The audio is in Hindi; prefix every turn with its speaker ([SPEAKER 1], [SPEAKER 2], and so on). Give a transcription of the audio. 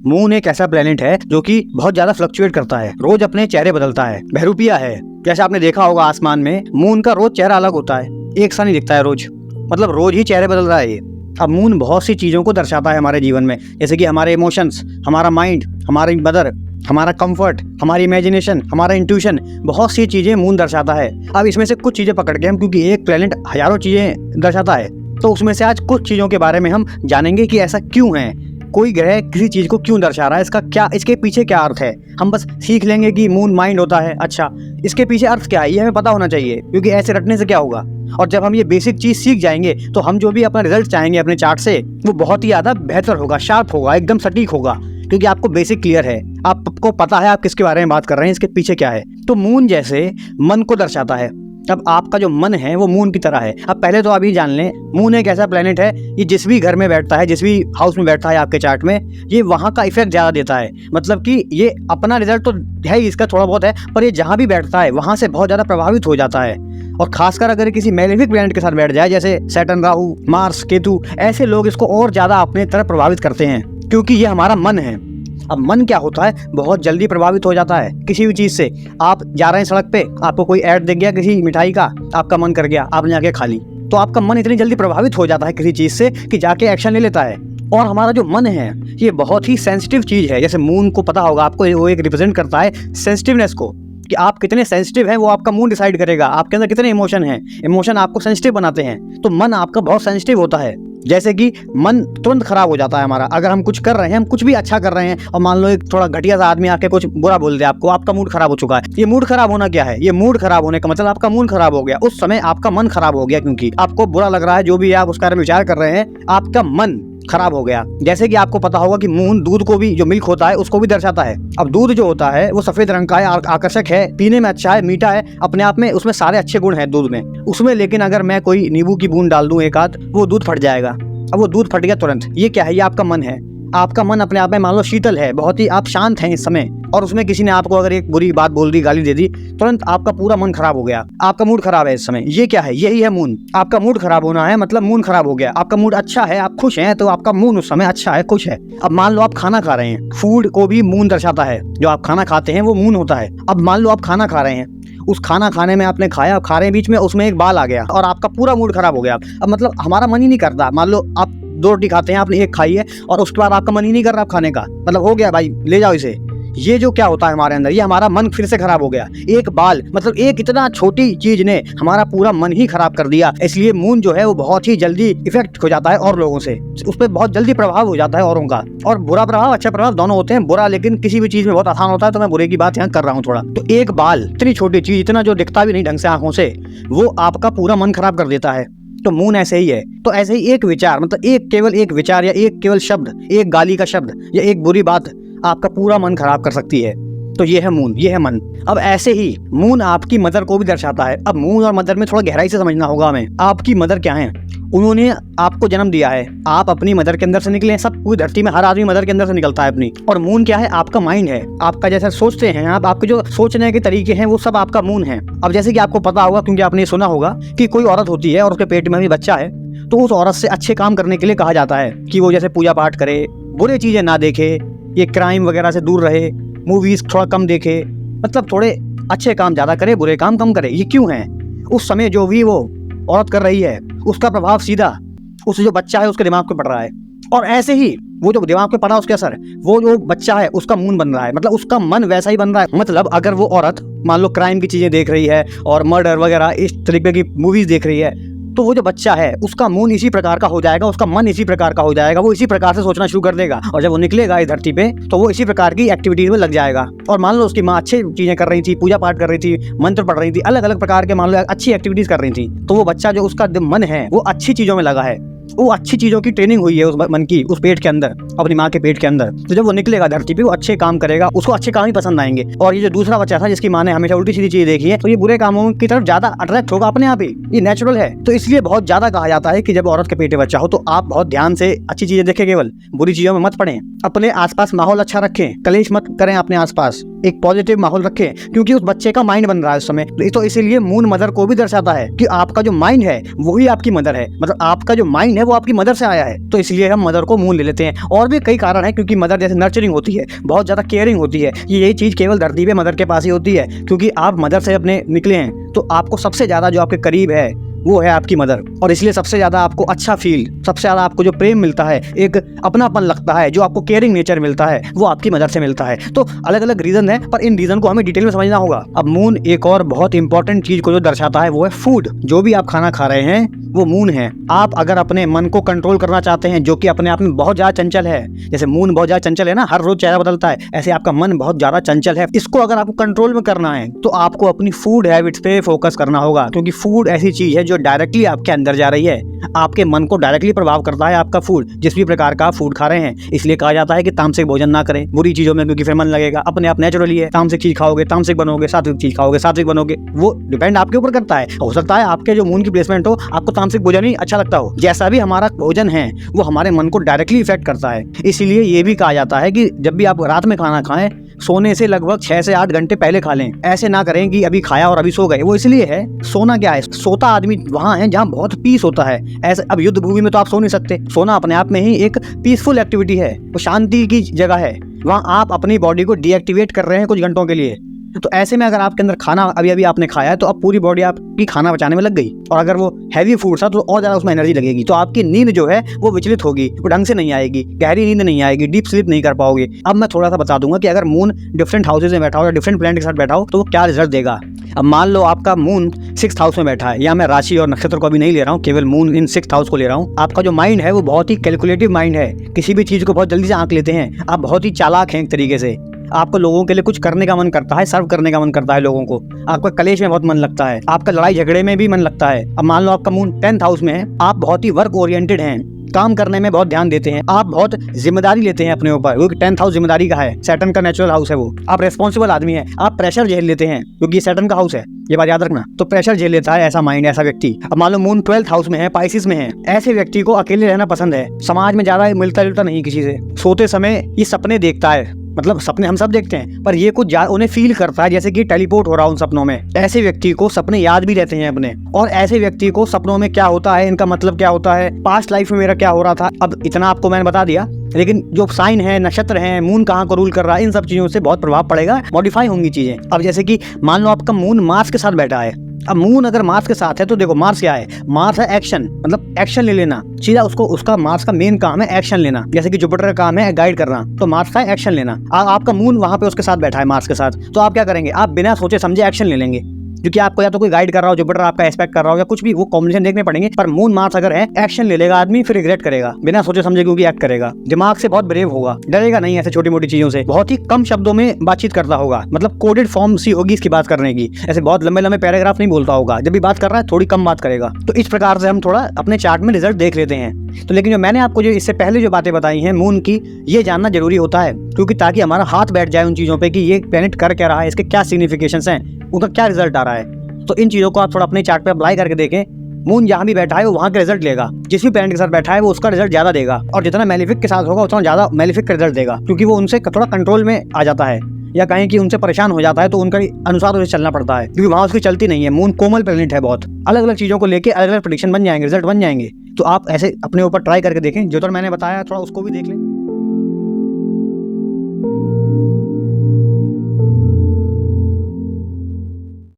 [SPEAKER 1] मून एक ऐसा प्लेनेट है जो कि बहुत ज्यादा फ्लक्चुएट करता है, रोज अपने चेहरे बदलता है, बहरूपिया है। जैसे आपने देखा होगा आसमान में मून का रोज चेहरा अलग होता है, एक सा नहीं दिखता है रोज, मतलब रोज ही चेहरे बदल रहा है ये। अब मून बहुत सी चीजों को दर्शाता है हमारे जीवन में, जैसे कि हमारे इमोशंस, हमारा माइंड, हमारी मदर, हमारा कंफर्ट, हमारी इमेजिनेशन, हमारा इंट्यूशन, बहुत सी चीजें मून दर्शाता है। अब इसमें से कुछ चीजें पकड़ के हम, क्योंकि एक प्लेनेट हजारों चीजें दर्शाता है, तो उसमें से आज कुछ चीजों के बारे में हम जानेंगे कि ऐसा क्यों है, कोई ग्रह किसी चीज को क्यों दर्शा रहा है, इसका क्या, इसके पीछे क्या अर्थ है। हम बस सीख लेंगे कि मून माइंड होता है, अच्छा इसके पीछे अर्थ क्या है ये हमें पता होना चाहिए, क्योंकि ऐसे रटने से क्या होगा। और जब हम ये बेसिक चीज सीख जाएंगे तो हम जो भी अपना रिजल्ट चाहेंगे अपने चार्ट से, वो बहुत ही ज्यादा बेहतर होगा, शार्प होगा, एकदम सटीक होगा, क्योंकि आपको बेसिक क्लियर है, आपको पता है आप किसके बारे में बात कर रहे हैं, इसके पीछे क्या है। तो मून जैसे मन को दर्शाता है। अब आपका जो मन है वो मून की तरह है। अब पहले तो आप ये जान लें, मून एक ऐसा प्लेनेट है, ये जिस भी घर में बैठता है, जिस भी हाउस में बैठता है आपके चार्ट में, ये वहाँ का इफेक्ट ज़्यादा देता है। मतलब कि ये अपना रिजल्ट तो है ही, इसका थोड़ा बहुत है, पर ये जहाँ भी बैठता है वहाँ से बहुत ज़्यादा प्रभावित हो जाता है। और खासकर अगर किसी मैलेफिक प्लेनेट के साथ बैठ जाए, जैसे सैटर्न, राहु, मार्स, केतु, ऐसे लोग इसको और ज़्यादा अपने तरफ प्रभावित करते हैं, क्योंकि ये हमारा मन है। अब मन क्या होता है, बहुत जल्दी प्रभावित हो जाता है किसी भी चीज से। आप जा रहे हैं सड़क पे, आपको कोई ऐड दिख गया किसी मिठाई का, आपका मन कर गया, आपने आके खा ली, तो आपका मन इतनी जल्दी प्रभावित हो जाता है किसी चीज से कि जाके एक्शन ले लेता है। और हमारा जो मन है ये बहुत ही सेंसिटिव चीज है। जैसे मून को पता होगा आपको, वो एक रिप्रेजेंट करता है सेंसिटिवनेस को, कि आप कितने सेंसिटिव हैं वो आपका मून डिसाइड करेगा, आपके अंदर कितने इमोशन हैं, इमोशन आपको सेंसिटिव बनाते हैं। तो मन आपका बहुत सेंसिटिव होता है। जैसे कि मन तुरंत खराब हो जाता है हमारा, अगर हम कुछ कर रहे हैं, हम कुछ भी अच्छा कर रहे हैं, और मान लो एक थोड़ा घटिया सा आदमी आके कुछ बुरा बोल दे आपको, आपका मूड खराब हो चुका है। ये मूड खराब होना क्या है, ये मूड खराब होने का मतलब आपका मूड खराब हो गया, उस समय आपका मन खराब हो गया, क्योंकि आपको बुरा लग रहा है, जो भी आप उस बारे में विचार कर रहे हैं, आपका मन खराब हो गया। जैसे कि आपको पता होगा कि मून दूध को भी, जो मिल्क होता है उसको भी दर्शाता है। अब दूध जो होता है वो सफेद रंग का है, आकर्षक है, पीने में अच्छा है, मीठा है, अपने आप में उसमें सारे अच्छे गुण हैं दूध में, उसमें लेकिन अगर मैं कोई नींबू की बूंद डाल दूं एक आध, वो दूध फट जाएगा। अब वो दूध फट गया तुरंत, ये क्या है, ये आपका मन है। आपका मन अपने आप में मान लो शीतल है, बहुत ही आप शांत हैं इस समय, और उसमें किसी ने आपको अगर एक बुरी बात बोल दी, गाली दे दी, तुरंत आपका पूरा मन खराब हो गया, आपका मूड खराब है इस समय। ये क्या है, यही है मून। आपका मूड खराब होना है मतलब मूड खराब हो गया। आपका मूड अच्छा है, आप खुश हैं, तो आपका मूड उस समय अच्छा है, खुश है। अब मान लो आप खाना खा रहे हैं, फूड को भी मून दर्शाता है, जो आप खाना खाते हैं वो मून होता है। अब मान लो आप खाना खा रहे हैं, उस खाना खाने में आपने खाया, खा रहे हैं, बीच में उसमें एक बाल आ गया और आपका पूरा मूड खराब हो गया। अब मतलब हमारा मन ही नहीं करता, मान लो आप 2 रोटी खाते हैं, आपने एक खाई है और उसके बाद आपका मन ही नहीं कर रहा खाने का, मतलब हो गया भाई ले जाओ इसे। ये जो क्या होता है हमारे अंदर, ये हमारा मन फिर से खराब हो गया। एक बाल, मतलब एक इतना छोटी चीज ने हमारा पूरा मन ही खराब कर दिया। इसलिए मून जो है वो बहुत ही जल्दी इफेक्ट हो जाता है और लोगों से, उस पर बहुत जल्दी प्रभाव हो जाता है औरों का। और बुरा प्रभाव, अच्छा प्रभाव दोनों होते हैं। बुरा लेकिन किसी भी चीज में बहुत आसान होता है, तो मैं बुरे की बात यहाँ कर रहा हूँ थोड़ा। तो एक बाल, इतनी छोटी चीज, इतना जो दिखता भी नहीं ढंग से आंखों से, वो आपका पूरा मन खराब कर देता है। तो मून ऐसे ही है। तो ऐसे ही एक विचार, मतलब एक केवल एक विचार या एक केवल शब्द, एक गाली का शब्द या एक बुरी बात आपका पूरा मन खराब कर सकती है। तो ये है मून, ये है मन। अब ऐसे ही मून आपकी मदर को भी दर्शाता है। अब मून और मदर में थोड़ा गहराई से समझना होगा हमें। आपकी मदर क्या है, उन्होंने आपको जन्म दिया है, आप अपनी मदर के अंदर से निकले हैं। सब पूरी धरती में हर आदमी मदर के अंदर से निकलता है अपनी। और मून क्या है, आपका माइंड है, आपका जैसा सोचते हैं आप, आपके जो सोचने के तरीके हैं वो सब आपका मून है। अब जैसे कि आपको पता होगा, क्योंकि आपने सुना होगा कि कोई औरत होती है और उसके पेट में भी बच्चा है, तो उस औरत से अच्छे काम करने के लिए कहा जाता है कि वो जैसे पूजा पाठ करे, बुरी चीजें ना देखे, ये क्राइम वगैरह से दूर रहे, मूवीज थोड़ा कम देखे, मतलब थोड़े अच्छे काम ज्यादा करे, बुरे काम कम करे। ये क्यों है, उस समय जो भी वो औरत कर रही है उसका प्रभाव सीधा उस जो बच्चा है उसके दिमाग पे पड़ रहा है। और ऐसे ही वो जो दिमाग पे पड़ा उसके असर, वो जो बच्चा है उसका मून बन रहा है, मतलब उसका मन वैसा ही बन रहा है। मतलब अगर वो औरत मान लो क्राइम की चीजें देख रही है और मर्डर वगैरह इस तरीके की मूवीज देख रही है, तो वो जो बच्चा है उसका मून इसी प्रकार का हो जाएगा, उसका मन इसी प्रकार का हो जाएगा, वो इसी प्रकार से सोचना शुरू कर देगा। और जब वो निकलेगा इस धरती पे तो वो इसी प्रकार की एक्टिविटीज में लग जाएगा। और मान लो उसकी माँ अच्छी चीजें कर रही थी, पूजा पाठ कर रही थी, मंत्र पढ़ रही थी, अलग अलग प्रकार के मान लो अच्छी एक्टिविटीज कर रही थी, तो वो बच्चा जो उसका मन है वो अच्छी चीजों में लगा है, वो अच्छी चीजों की ट्रेनिंग हुई है उस मन की, उस पेट के अंदर, अपनी माँ के पेट के अंदर। तो जब वो निकलेगा धरती पे वो अच्छे काम करेगा, उसको अच्छे काम ही पसंद आएंगे। और ये जो दूसरा बच्चा था जिसकी माँ ने हमेशा उल्टी सीधी चीज देखी है, तो ये बुरे कामों की तरफ ज्यादा अट्रैक्ट होगा अपने आप ही, ये नेचुरल है। तो इसलिए बहुत ज्यादा कहा जाता है कि जब औरत के पेट में बच्चा हो तो आप बहुत ध्यान से अच्छी चीजें देखें, केवल बुरी चीजों में मत पड़ें, अपने आसपास माहौल अच्छा रखें, कलेश मत करें अपने आसपास। एक पॉजिटिव माहौल रखें, क्योंकि उस बच्चे का माइंड बन रहा है उस समय। तो इसीलिए मून मदर को भी दर्शाता है कि आपका जो माइंड है वही आपकी मदर है, मतलब आपका जो माइंड है वो आपकी मदर से आया है। तो इसलिए हम मदर को मून ले लेते हैं। और भी कई कारण है, क्योंकि मदर जैसे नर्चरिंग होती है, बहुत ज्यादा केयरिंग होती है। यही चीज केवल धरती पे मदर के पास ही होती है, क्योंकि आप मदर से अपने निकले हैं। तो आपको सबसे ज्यादा जो आपके करीब है वो है आपकी मदर, और इसलिए सबसे ज्यादा आपको अच्छा फील, सबसे ज्यादा आपको जो प्रेम मिलता है, एक अपनापन लगता है, जो आपको केयरिंग नेचर मिलता है, वो आपकी मदर से मिलता है। तो अलग अलग रीजन है, पर इन रीजन को हमें डिटेल में समझना होगा। अब मून एक और बहुत इंपॉर्टेंट चीज को जो दर्शाता है वो है फूड। जो भी आप खाना खा रहे हैं वो मून है। आप अगर अपने मन को कंट्रोल करना चाहते हैं, जो कि अपने आप में बहुत ज्यादा चंचल है, जैसे मून बहुत ज्यादा चंचल है ना, हर रोज चेहरा बदलता है, ऐसे आपका मन बहुत ज्यादा चंचल है। इसको अगर आपको कंट्रोल में करना है तो आपको अपनी फूड हैबिट्स पे फोकस करना होगा, क्योंकि फूड ऐसी चीज है जो डायरेक्टली आपके अंदर जा रही है। आपके मन को डायरेक्टली प्रभाव करता है आपका फूड, जिस भी प्रकार का आप फूड खा रहे हैं। इसलिए कहा जाता है कि तामसिक भोजन ना करें बुरी चीजों में, क्योंकि फिर मन लगेगा। अपने आप नेचुरली है, तामसिक चीज खाओगे तामसिक बनोगे, सात्विक चीज खाओगे सात्विक बनोगे। वो डिपेंड आपके ऊपर करता है। हो सकता है आपके जो मून की प्लेसमेंट हो, आपको तामसिक भोजन ही अच्छा लगता हो। जैसा भी हमारा भोजन है वो हमारे मन को डायरेक्टली इफेक्ट करता है। इसीलिए ये भी कहा जाता है कि जब भी आप रात में खाना खाएं, सोने से लगभग 6 से 8 घंटे पहले खा लें। ऐसे ना करें कि अभी खाया और अभी सो गए। वो इसलिए है, सोना क्या है, सोता आदमी वहां है जहां बहुत पीस होता है। ऐसे अब युद्ध भूमि में तो आप सो नहीं सकते। सोना अपने आप में ही एक पीसफुल एक्टिविटी है, वो शांति की जगह है। वहां आप अपनी बॉडी को डीएक्टिवेट कर रहे हैं कुछ घंटों के लिए। तो ऐसे में अगर आपके अंदर खाना अभी अभी आपने खाया है, तो अब पूरी बॉडी आपकी खाना पचाने में लग गई, और अगर वो हैवी फूड था तो और ज्यादा उसमें एनर्जी लगेगी। तो आपकी नींद जो है वो विचलित होगी, वो ढंग से नहीं आएगी, गहरी नींद नहीं आएगी, डीप स्लीप नहीं कर पाओगे। अब मैं थोड़ा सा बता दूंगा कि अगर मून डिफरेंट हाउसेज में बैठा हो या डिफरेंट प्लैनेट के साथ बैठा हो तो वो क्या रिजल्ट देगा। अब मान लो आपका मून 6th हाउस में बैठा है, या मैं राशि और नक्षत्र को अभी नहीं ले रहा हूँ, केवल मून इन 6th हाउस को ले रहा हूँ। आपका जो माइंड है वो बहुत ही कैलकुलेटिव माइंड है, किसी भी चीज को बहुत जल्दी से आंक लेते हैं। आप बहुत ही चालाक हैं एक तरीके से। आपको लोगों के लिए कुछ करने का मन करता है, सर्व करने का मन करता है लोगों को। आपका कलेश में बहुत मन लगता है, आपका लड़ाई झगड़े में भी मन लगता है। अब मान लो आपका मून 10th हाउस में है, आप बहुत ही वर्क ओरिएंटेड हैं, काम करने में बहुत ध्यान देते हैं, आप बहुत जिम्मेदारी लेते हैं अपने ऊपर, क्योंकि 10th हाउस जिम्मेदारी का है, सैटर्न का नेचुरल हाउस है वो। आप रेस्पॉन्सिबल आदमी हैं, आप प्रेशर झेल लेते हैं, क्योंकि ये सैटर्न का हाउस है, ये बात याद रखना। तो प्रेशर झेल लेता है ऐसा माइंड, ऐसा व्यक्ति। अब मान लो मून 12th हाउस में है, पाइसिस में है, ऐसे व्यक्ति को अकेले रहना पसंद है, समाज में ज्यादा मिलता जुलता नहीं किसी से। सोते समय ये सपने देखता है, मतलब सपने हम सब देखते हैं, पर ये कुछ उन्हें फील करता है जैसे कि टेलीपोर्ट हो रहा है उन सपनों में। ऐसे व्यक्ति को सपने याद भी रहते हैं अपने, और ऐसे व्यक्ति को सपनों में क्या होता है, इनका मतलब क्या होता है, पास्ट लाइफ में मेरा क्या हो रहा था। अब इतना आपको मैंने बता दिया, लेकिन जो साइन है, नक्षत्र है, मून कहाँ को रूल कर रहा है, इन सब चीजों से बहुत प्रभाव पड़ेगा, मॉडिफाई होंगी चीजें। अब जैसे कि मान लो आपका मून मार्स के साथ बैठा है। अब मून अगर मार्स के साथ है तो देखो मार्स क्या है, मार्स है एक्शन, मतलब एक्शन ले लेना सीधा। उसको उसका मार्स का मेन काम है एक्शन लेना, जैसे कि जुपिटर का काम है गाइड करना, तो मार्स का एक्शन लेना। आपका मून वहां पे उसके साथ बैठा है मार्स के साथ, तो आप क्या करेंगे, आप बिना सोचे समझे एक्शन ले लेंगे, क्योंकि आपको या तो कोई गाइड कर रहा हो, जुपिटर आपका एक्सपेक्ट कर रहा हो, या कुछ भी, वो कॉम्बिनेशन देखने पड़ेंगे। पर मून मार्स अगर है, एक्शन ले लेगा आदमी, फिर रिग्रेट करेगा, बिना सोचे समझे क्योंकि एक्ट करेगा। दिमाग से बहुत ब्रेव होगा, डरेगा नहीं ऐसे छोटी मोटी चीजों से, बहुत ही कम शब्दों में बातचीत करता होगा, मतलब कोडेड फॉर्म सी होगी इसकी बात करने की, ऐसे बहुत लंबे लंबे पैराग्राफ नहीं बोलता होगा। जब भी बात कर रहा है थोड़ी कम बात करेगा। तो इस प्रकार से हम थोड़ा अपने चार्ट में रिजल्ट देख लेते हैं। तो लेकिन जो मैंने आपको जो इससे पहले जो बातें बताई हैं मून की, ये जानना जरूरी होता है, क्योंकि ताकि हमारा हाथ बैठ जाए उन चीजों पे कि ये प्लैनेट कर क्या रहा है, इसके क्या सिग्निफिकेशंस हैं, उनका क्या रिजल्ट आ रहा है। तो इन चीजों को आप थोड़ा अपने चार्ट पे अप्लाई करके देखें। मून जहां भी बैठा है वो वहां का रिजल्ट लेगा, जिस भी प्लैनेट के साथ बैठा है वो उसका रिजल्ट ज्यादा देगा, और जितना मेलेफिक के साथ होगा उतना ज्यादा मेलेफिक का रिजल्ट देगा, क्योंकि वो उनसे थोड़ा कंट्रोल में आ जाता है, या कहें कि उनसे परेशान हो जाता है, तो उनका अनुसार उसे चलना पड़ता है, क्योंकि वहां उसकी चलती नहीं है। मून कोमल प्लैनेट है, बहुत अलग अलग चीजों को लेके अलग अलग प्रेडिक्शन बन जाएंगे, रिजल्ट बन जाएंगे। तो आप ऐसे अपने ऊपर ट्राई करके देखें, जो तो मैंने बताया थोड़ा उसको भी देख लें।